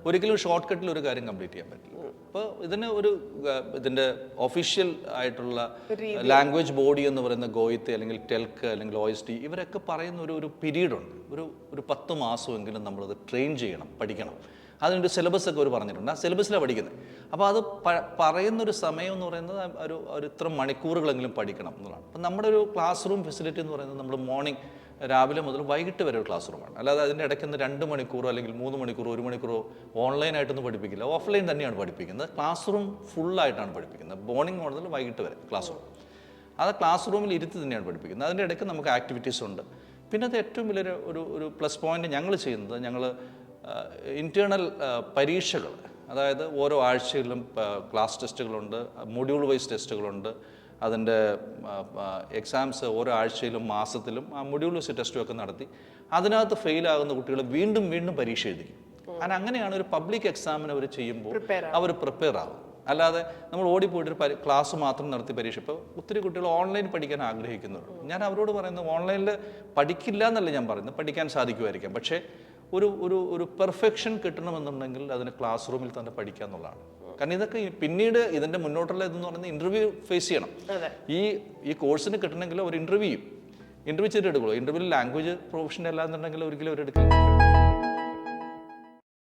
ഒരിക്കലും ഷോർട്ട് കട്ടിൽ ഒരു കാര്യം കംപ്ലീറ്റ് ചെയ്യാൻ പറ്റില്ല. അപ്പോൾ ഇതിൻ്റെ ഒഫീഷ്യൽ ആയിട്ടുള്ള ലാംഗ്വേജ് ബോഡി എന്ന് പറയുന്ന ഗോയിത്ത് അല്ലെങ്കിൽ ടെൽക്ക് അല്ലെങ്കിൽ OST ഇവരൊക്കെ പറയുന്ന ഒരു പീരീഡുണ്ട്. ഒരു 10 മാസമെങ്കിലും നമ്മളത് ട്രെയിൻ ചെയ്യണം, പഠിക്കണം. അതിനൊരു സിലബസ് ഒക്കെ അവർ പറഞ്ഞിട്ടുണ്ട്. ആ സിലബസിലാണ് പഠിക്കുന്നത്. അപ്പോൾ അത് പറയുന്നൊരു സമയം എന്ന് പറയുന്നത് ഒരു ഇത്ര മണിക്കൂറുകളെങ്കിലും പഠിക്കണം എന്നുള്ളതാണ്. അപ്പം നമ്മുടെ ഒരു ക്ലാസ് റൂം ഫെസിലിറ്റി എന്ന് പറയുന്നത് നമ്മൾ മോർണിംഗ് രാവിലെ മുതൽ വൈകിട്ട് വരെ ഒരു ക്ലാസ് റൂമാണ്. അല്ലാതെ അതിൻ്റെ ഇടയ്ക്ക് 2 മണിക്കൂറോ അല്ലെങ്കിൽ 3 മണിക്കൂറോ 1 മണിക്കൂറോ ഓൺലൈനായിട്ടൊന്നും പഠിപ്പിക്കില്ല. ഓഫ്ലൈൻ തന്നെയാണ് പഠിപ്പിക്കുന്നത്. ക്ലാസ് റൂം ഫുള്ളായിട്ടാണ് പഠിപ്പിക്കുന്നത്. മോർണിംഗ് മുതൽ വൈകിട്ട് വരെ ക്ലാസ് റൂം. അത് ക്ലാസ് റൂമിൽ ഇരുത്തി തന്നെയാണ് പഠിപ്പിക്കുന്നത്. അതിൻ്റെ ഇടയ്ക്ക് നമുക്ക് ആക്ടിവിറ്റീസ് ഉണ്ട്. പിന്നെ അത് ഏറ്റവും വലിയൊരു ഒരു പ്ലസ് പോയിന്റ് ഞങ്ങൾ ചെയ്യുന്നത്, ഞങ്ങൾ ഇൻറ്റേർണൽ പരീക്ഷകൾ, അതായത് ഓരോ ആഴ്ചയിലും ക്ലാസ് ടെസ്റ്റുകളുണ്ട്, മൊഡ്യൂൾ വൈസ് ടെസ്റ്റുകളുണ്ട്. അതിൻ്റെ എക്സാംസ് ഓരോ ആഴ്ചയിലും മാസത്തിലും ആ മൊഡ്യൂൾ വൈസ് ടെസ്റ്റുമൊക്കെ നടത്തി അതിനകത്ത് ഫെയിലാകുന്ന കുട്ടികൾ വീണ്ടും വീണ്ടും പരീക്ഷ എഴുതിക്കും. കാരണം അങ്ങനെയാണ് ഒരു പബ്ലിക് എക്സാമിന് അവർ ചെയ്യുമ്പോൾ അവർ പ്രിപ്പയർ ആകും. അല്ലാതെ നമ്മൾ ഓടിപ്പോയിട്ടൊരു ക്ലാസ് മാത്രം നടത്തി പരീക്ഷ. ഇപ്പോൾ ഒത്തിരി കുട്ടികൾ ഓൺലൈൻ പഠിക്കാൻ ആഗ്രഹിക്കുന്നുണ്ട്. ഞാൻ അവരോട് പറയുന്നത് ഓൺലൈനിൽ പഠിക്കില്ല എന്നല്ല ഞാൻ പറയുന്നത്, പഠിക്കാൻ സാധിക്കുമായിരിക്കാം. പക്ഷേ ഒരു പെർഫെക്ഷൻ കിട്ടണമെന്നുണ്ടെങ്കിൽ അതിന് ക്ലാസ് റൂമിൽ തന്നെ പഠിക്കുക എന്നുള്ളതാണ്. കാരണം ഇതൊക്കെ പിന്നീട് ഇതിൻ്റെ മുന്നോട്ടുള്ള ഇതെന്ന് പറയുന്നത് ഇൻ്റർവ്യൂ ഫേസ് ചെയ്യണം. ഈ കോഴ്സിന് കിട്ടണമെങ്കിൽ ഒരു ഇൻ്റർവ്യൂ ചെയ്തിട്ട് എടുക്കുള്ളൂ. ഇൻ്റർവ്യൂവിൽ ലാംഗ്വേജ് പ്രൊഫഷണൽ അല്ലാന്നുണ്ടെങ്കിൽ ഒരിക്കലും അവരെടുക്കില്ല.